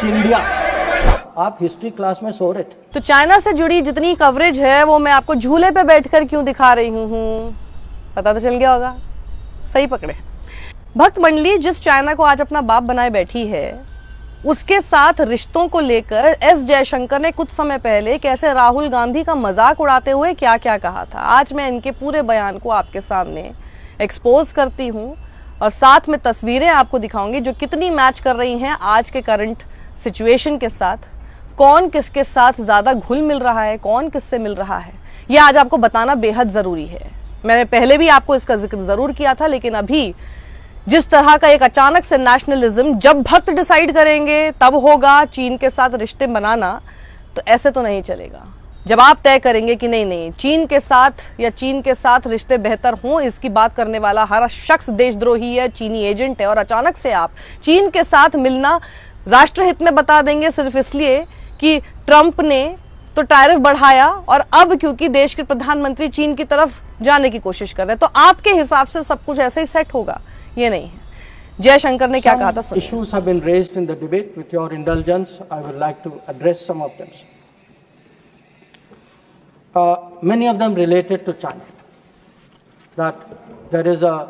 India. आप history class में सो रहे थे। तो चाइना से जुड़ी जितनी कवरेज है वो मैं आपको झूले पे बैठकर क्यों दिखा रही हूँ, पता तो चल गया होगा। सही पकड़े। भक्त मंडली जिस चाइना को आज अपना बाप बनाए बैठी है, उसके साथ रिश्तों को लेकर एस जयशंकर ने कुछ समय पहले कैसे राहुल गांधी का मजाक उड़ाते हुए क्या क्या कहा था। आज मैं इनके पूरे बयान को आपके सामने एक्सपोज करती हूँ और साथ में तस्वीरें आपको दिखाऊंगी जो कितनी मैच कर रही हैं आज के करंट सिचुएशन के साथ। कौन किसके साथ ज्यादा घुल मिल रहा है, कौन किससे मिल रहा है, यह आज आपको बताना बेहद जरूरी है। मैंने पहले भी आपको इसका जिक्र जरूर किया था, लेकिन अभी जिस तरह का एक अचानक से नेशनलिज्म, जब भक्त डिसाइड करेंगे तब होगा चीन के साथ रिश्ते बनाना, तो ऐसे तो नहीं चलेगा। जब आप तय करेंगे कि नहीं नहीं चीन के साथ या चीन के साथ रिश्ते बेहतर हों, इसकी बात करने वाला हर शख्स देशद्रोही है, चीनी एजेंट है, और अचानक से आप चीन के साथ मिलना राष्ट्रहित में बता देंगे सिर्फ इसलिए कि ट्रंप ने तो टैरिफ बढ़ाया और अब क्योंकि देश के प्रधानमंत्री चीन की तरफ जाने की कोशिश कर रहे हैं, तो आपके हिसाब से सब कुछ ऐसे ही सेट होगा, ये नहीं है। जयशंकर ने क्या कहा था सुनिए। Issues have been raised in the debate. With your indulgence, I would like to address some of them. Many of them related to China. That there is a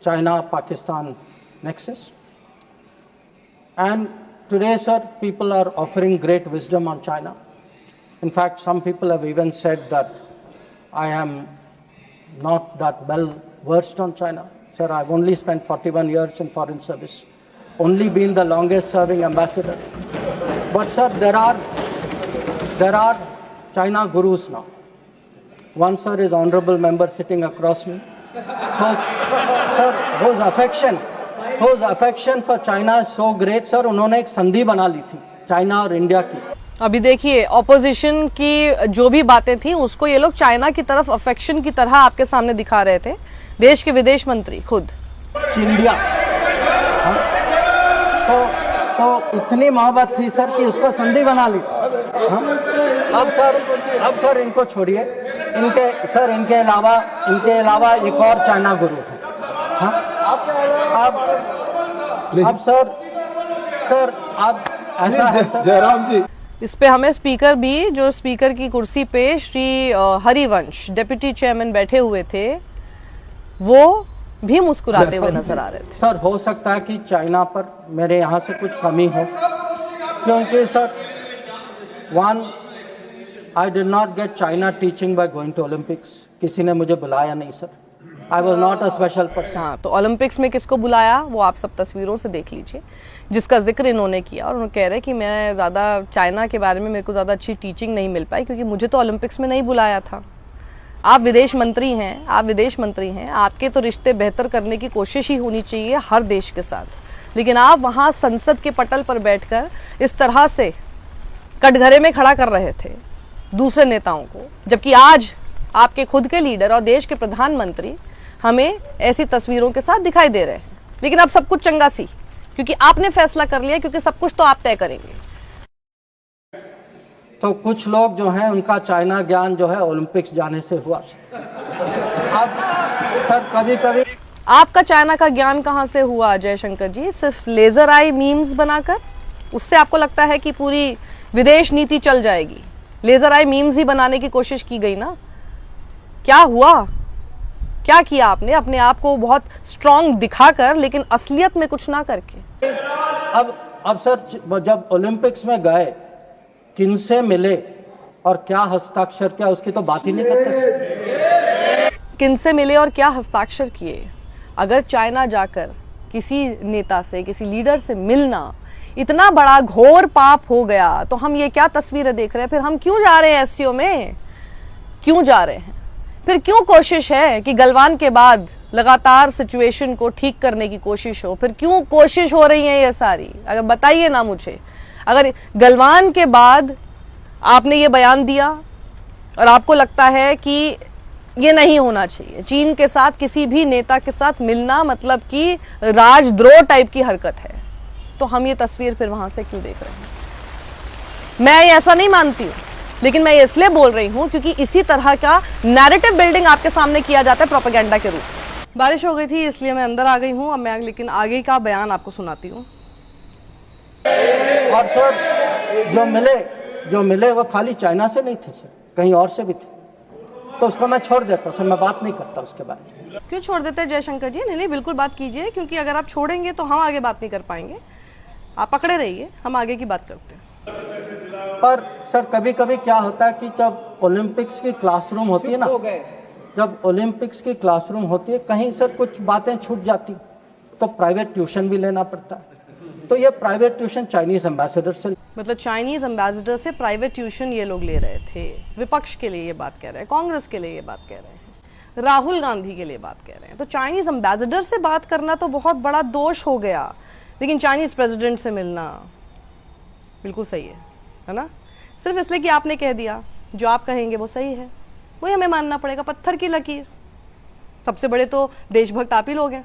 China-Pakistan nexus. And today, sir, people are offering great wisdom on China. In fact, some people have even said that I am not that well versed on China. Sir, I've only spent 41 years in foreign service, only been the longest serving ambassador. But sir, there are China gurus now. One sir is honorable member sitting across me. Whose affection for China is so great, sir, उन्होंने एक संधि बना ली थी China और India की। अभी देखिए opposition की जो भी बातें थी उसको ये लोग चाइना की तरफ अफेक्शन की तरह आपके सामने दिखा रहे थे। देश के विदेश मंत्री खुद इंडिया तो इतनी मोहब्बत थी सर कि उसको संधि बना ली। अब सर इनको छोड़िए, इनके अलावा एक और चाइना गुरु है। अब सर अब ऐसा है सर जयराम जी, इस पे हमें स्पीकर भी, जो स्पीकर की कुर्सी पे श्री हरिवंश डिप्टी चेयरमैन बैठे हुए थे, वो भी मुस्कुराते हुए नजर आ रहे थे। सर हो सकता है कि चाइना पर मेरे यहाँ से कुछ कमी हो, क्योंकि sir I did not get China teaching by going to Olympics. किसी ने मुझे बुलाया नहीं sir. I was not a special person. हाँ, तो ओलंपिक्स में किसको बुलाया वो आप सब तस्वीरों से देख लीजिए, जिसका जिक्र इन्होंने किया। और उन्होंने कह रहे कि मैं ज़्यादा चाइना के बारे में मेरे को ज़्यादा अच्छी टीचिंग नहीं मिल पाई क्योंकि मुझे तो ओलंपिक्स में नहीं बुलाया था। आप विदेश मंत्री हैं, आपके तो रिश्ते बेहतर करने की कोशिश ही होनी चाहिए हर देश के साथ, लेकिन आप वहाँ संसद के पटल पर बैठकर इस तरह से कटघरे में खड़ा कर रहे थे दूसरे नेताओं को, जबकि आज आपके खुद के लीडर और देश के प्रधानमंत्री हमें ऐसी तस्वीरों के साथ दिखाई दे रहे हैं। लेकिन अब सब कुछ चंगा सी, क्योंकि आपने फैसला कर लिया, क्योंकि सब कुछ तो आप तय करेंगे। तो कुछ लोग जो हैं उनका चाइना ज्ञान जो है ओलंपिक्स जाने से हुआ। अब सर कभी आपका चाइना का ज्ञान कहां से हुआ जयशंकर जी? सिर्फ लेजर आई मीम्स बनाकर? उससे आपको लगता है कि पूरी विदेश नीति चल जाएगी? लेजर आई मीम्स ही बनाने की कोशिश की गई ना। क्या हुआ, क्या किया आपने? अपने आप को बहुत स्ट्रांग दिखाकर, लेकिन असलियत में कुछ ना करके। अब सर जब ओलंपिक्स में गए, किनसे मिले और क्या हस्ताक्षर किया, उसकी तो बात ही नहीं करते। किनसे मिले और क्या हस्ताक्षर किए? अगर चाइना जाकर किसी नेता से, किसी लीडर से मिलना इतना बड़ा घोर पाप हो गया, तो हम ये क्या तस्वीरें देख रहे हैं? फिर हम क्यों जा रहे हैं एससीओ में? क्यों जा रहे हैं? फिर क्यों कोशिश है कि गलवान के बाद लगातार सिचुएशन को ठीक करने की कोशिश हो? फिर क्यों कोशिश हो रही है ये सारी? अगर बताइए ना मुझे। अगर गलवान के बाद आपने ये बयान दिया और आपको लगता है कि ये नहीं होना चाहिए, चीन के साथ किसी भी नेता के साथ मिलना मतलब कि राजद्रोह टाइप की हरकत है, तो हम ये तस्वीर फिर वहां से क्यों देख रहे हैं? मैं ऐसा नहीं मानती हूँ, लेकिन मैं इसलिए बोल रही हूँ क्योंकि इसी तरह का नैरेटिव बिल्डिंग आपके सामने किया जाता है प्रोपेगेंडा के रूप में। बारिश हो गई थी इसलिए मैं अंदर आ गई हूँ। अब मैं लेकिन आगे का बयान आपको सुनाती हूँ। और सर जो मिले वो खाली चाइना से नहीं थे सर, कहीं और से भी थे, तो उसको मैं छोड़ देता हूँ सर, मैं बात नहीं करता उसके बारे में। क्यों छोड़ देते हैं जयशंकर जी? नहीं बिल्कुल बात कीजिए, क्योंकि अगर आप छोड़ेंगे तो हम आगे बात नहीं कर पाएंगे। आप पकड़े रहिए, हम आगे की बात करते हैं। पर सर कभी कभी क्या होता है कि जब ओलंपिक्स की क्लासरूम होती है ना, जब ओलंपिक्स की क्लासरूम होती है, कहीं सर कुछ बातें छूट जाती तो प्राइवेट ट्यूशन भी लेना पड़ता है। तो ये प्राइवेट ट्यूशन चाइनीज एम्बेसडर से, मतलब चाइनीज एम्बेसडर से प्राइवेट ट्यूशन ये लोग ले रहे थे। विपक्ष के लिए ये बात कह रहे हैं, कांग्रेस के लिए ये बात कह रहे हैं, राहुल गांधी के लिए बात कह रहे हैं। तो चाइनीज एम्बेसडर से बात करना तो बहुत बड़ा दोष हो गया, लेकिन चाइनीज प्रेसिडेंट से मिलना बिल्कुल सही है ना? सिर्फ इसलिए कि आपने कह दिया, जो आप कहेंगे वो सही है, वही हमें मानना पड़ेगा। पत्थर की लकीर। सबसे बड़े तो देशभक्त आप ही लोग हैं।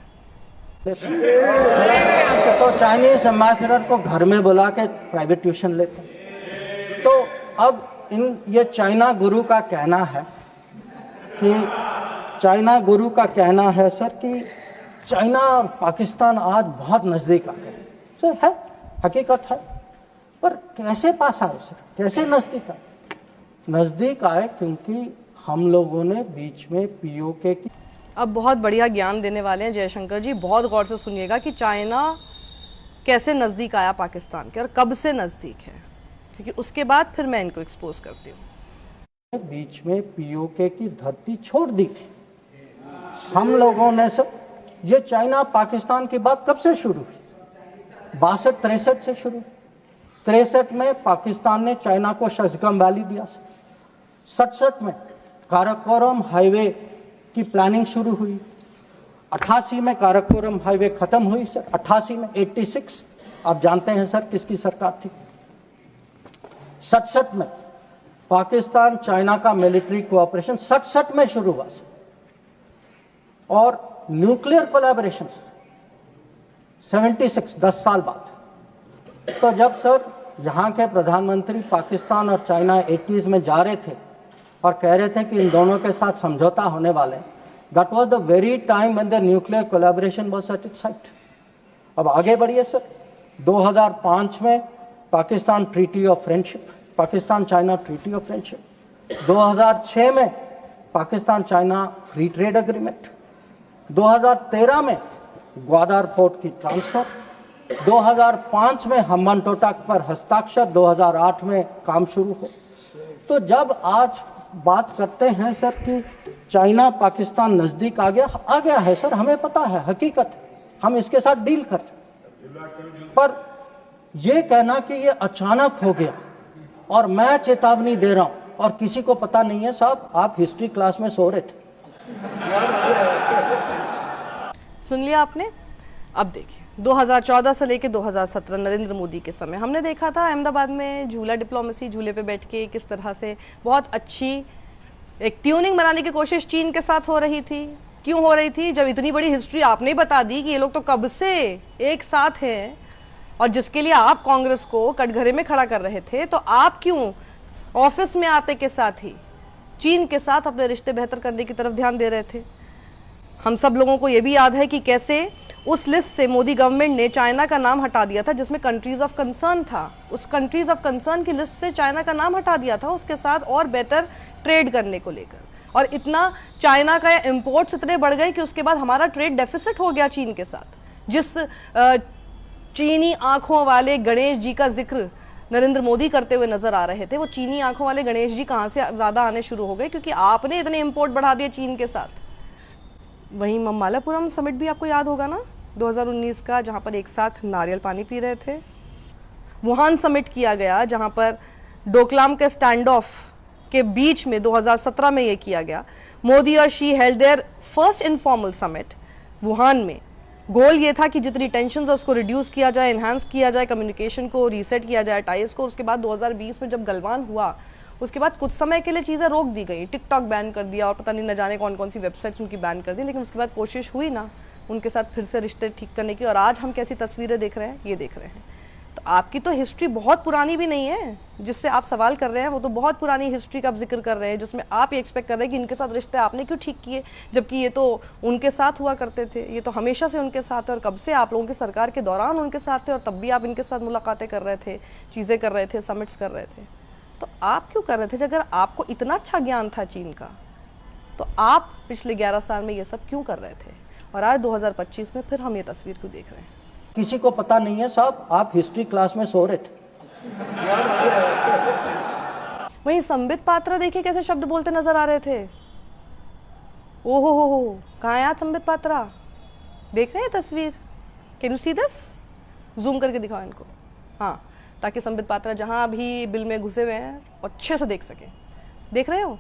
तो चाइनीज एम्बेसडर को घर में बुला के प्राइवेट ट्यूशन लेते हैं। तो अब ये चाइना गुरु का कहना है सर कि चाइना और पाकिस्तान आज बहुत नजदीक आ गए। सर है, हकीकत है, पर कैसे पास आए सर, कैसे नजदीक आए? क्योंकि हम लोगों ने बीच में पीओके की। अब बहुत बढ़िया ज्ञान देने वाले हैं जयशंकर जी, बहुत गौर से सुनिएगा कि चाइना कैसे नजदीक आया पाकिस्तान के और कब से नजदीक है, क्योंकि उसके बाद फिर मैं इनको एक्सपोज करती हूँ। बीच में पीओके की धरती छोड़ दी थी हम लोगों ने सब। ये चाइना पाकिस्तान की बात कब से शुरू हुई? 62-63 से शुरू। 63 में पाकिस्तान ने चाइना को शशगम वैली दिया सर। 67 में काराकोरम हाईवे की प्लानिंग शुरू हुई। 88 में काराकोरम हाईवे खत्म हुई सर। 88 में 86 आप जानते हैं सर किसकी सरकार थी। 67 में पाकिस्तान चाइना का मिलिट्री कोऑपरेशन 67 में शुरू हुआ सर। और न्यूक्लियर कोलैबोरेशन 76, 10 साल बाद। तो जब सर यहाँ के प्रधानमंत्री पाकिस्तान और चाइना 80s में जा रहे थे और कह रहे थे कि इन दोनों के साथ समझौता होने वाले, that was the very time when the nuclear collaboration was at its height. अब आगे बढ़िए सर। 2005 में Pakistan treaty of friendship, Pakistan China treaty of friendship. 2006 में Pakistan China free trade agreement. 2013 में ग्वादर पोर्ट की ट्रांसफर। 2005 में हम्बनटोटा पर हस्ताक्षर। 2008 में काम शुरू हो। तो जब आज बात करते हैं सर कि चाइना पाकिस्तान नजदीक आ गया है सर, हमें पता है, हकीकत है, हम इसके साथ डील कर रहे। पर यह कहना कि ये अचानक हो गया और मैं चेतावनी दे रहा हूं और किसी को पता नहीं है, साहब आप हिस्ट्री क्लास में सो रहे थे। सुन लिया आपने। अब देखिए 2014 से लेकर 2017 नरेंद्र मोदी के समय हमने देखा था अहमदाबाद में झूला डिप्लोमेसी, झूले पे बैठ के किस तरह से बहुत अच्छी एक ट्यूनिंग बनाने की कोशिश चीन के साथ हो रही थी। क्यों हो रही थी? जब इतनी बड़ी हिस्ट्री आपने बता दी कि ये लोग तो कब से एक साथ हैं और जिसके लिए आप कांग्रेस को कटघरे में खड़ा कर रहे थे, तो आप क्यों ऑफिस में आते के साथ ही चीन के साथ अपने रिश्ते बेहतर करने की तरफ ध्यान दे रहे थे? हम सब लोगों को यह भी याद है कि कैसे उस लिस्ट से मोदी गवर्नमेंट ने चाइना का नाम हटा दिया था जिसमें कंट्रीज ऑफ कंसर्न था। उस कंट्रीज ऑफ कंसर्न की लिस्ट से चाइना का नाम हटा दिया था उसके साथ और बेटर ट्रेड करने को लेकर। और इतना चाइना का इंपोर्ट्स इतने बढ़ गए कि उसके बाद हमारा ट्रेड डेफिसिट हो गया चीन के साथ। जिस चीनी आंखों वाले गणेश जी का जिक्र नरेंद्र मोदी करते हुए नजर आ रहे थे, वो चीनी आंखों वाले गणेश जी कहां से ज्यादा आने शुरू हो गए, क्योंकि आपने इतने इंपोर्ट बढ़ा दिए चीन के साथ। वहीं ममल्लापुरम समिट भी आपको याद होगा ना 2019 का, जहां पर एक साथ नारियल पानी पी रहे थे। वुहान समिट किया गया जहां पर डोकलाम के स्टैंड ऑफ के बीच में 2017 में यह किया गया। मोदी और she held there first informal summit Wuhan में। गोल ये था कि जितनी टेंशन है उसको रिड्यूस किया जाए, एनहांस किया जाए, कम्युनिकेशन को रीसेट किया जाए, टाइज को। उसके बाद 2020 में जब गलवान हुआ उसके बाद कुछ समय के लिए चीज़ें रोक दी गई, टिकटॉक बैन कर दिया और पता नहीं न जाने कौन कौन सी वेबसाइट्स उनकी बैन कर दी, लेकिन उसके बाद कोशिश हुई ना उनके साथ फिर से रिश्ते ठीक करने की। और आज हम कैसी तस्वीरें देख रहे हैं, ये देख रहे हैं। तो तो आपकी तो हिस्ट्री बहुत पुरानी भी नहीं है जिससे आप सवाल कर रहे हैं, वो तो बहुत पुरानी हिस्ट्री का आप जिक्र कर रहे हैं जिसमें आप ये एक्सपेक्ट कर रहे हैं कि इनके साथ रिश्ते आपने क्यों ठीक किए, जबकि ये तो उनके साथ हुआ करते थे, ये तो हमेशा से उनके साथ है और कब से आप लोगों की सरकार के दौरान उनके साथ थे और तब भी आप इनके साथ मुलाकातें कर रहे थे, चीज़ें कर रहे थे, समिट्स कर रहे थे। तो आप क्यों कर रहे थे? अगर आपको इतना अच्छा ज्ञान था चीन का तो आप पिछले 11 साल में ये सब क्यों कर रहे थे? और आज 2025 में फिर हम ये तस्वीर क्यों देख रहे हैं? किसी को पता नहीं है साहब, आप हिस्ट्री क्लास में सो रहे थे। वहीं संबित पात्रा देखिए कैसे शब्द बोलते नजर आ रहे थे। ओहो हो, कहाँ है आज संबित पात्रा? देख रहे हैं तस्वीर? Can you see this? Zoom करके दिखाओ इनको, हाँ, ताकि संबित पात्रा जहां भी बिल में घुसे हुए हैं अच्छे से देख सके। देख रहे हो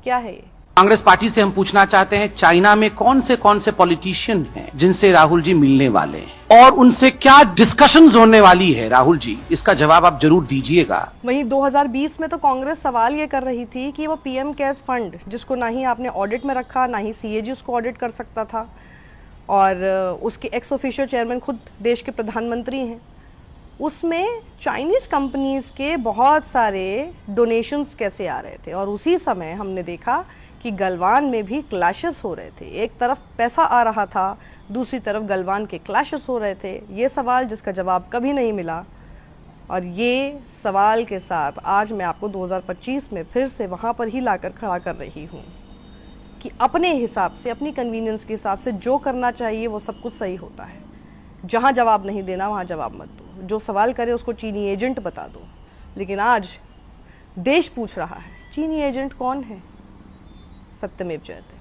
क्या है ये? कांग्रेस पार्टी से हम पूछना चाहते हैं, चाइना में कौन से पॉलिटिशियन हैं जिनसे राहुल जी मिलने वाले हैं और उनसे क्या डिस्कशंस होने वाली है? राहुल जी, इसका जवाब आप जरूर दीजिएगा। वहीं 2020 में तो कांग्रेस सवाल ये कर रही थी कि वो पीएम केयर्स फंड, जिसको ना ही आपने ऑडिट में रखा, ना ही सीएजी उसको ऑडिट कर सकता था, और उसके एक्स ऑफिशियो चेयरमैन खुद देश के प्रधानमंत्री हैं, उसमें चाइनीज़ कंपनीज के बहुत सारे डोनेशंस कैसे आ रहे थे। और उसी समय हमने देखा कि गलवान में भी क्लैशेस हो रहे थे। एक तरफ पैसा आ रहा था, दूसरी तरफ गलवान के क्लैशेस हो रहे थे। ये सवाल जिसका जवाब कभी नहीं मिला, और ये सवाल के साथ आज मैं आपको 2025 में फिर से वहाँ पर ही लाकर खड़ा कर रही हूँ कि अपने हिसाब से, अपनी कन्वीनियंस के हिसाब से जो करना चाहिए वो सब कुछ सही होता है। जहाँ जवाब नहीं देना वहाँ जवाब मत दो, जो सवाल करे उसको चीनी एजेंट बता दो। लेकिन आज देश पूछ रहा है, चीनी एजेंट कौन है? सत्यमेव जयते।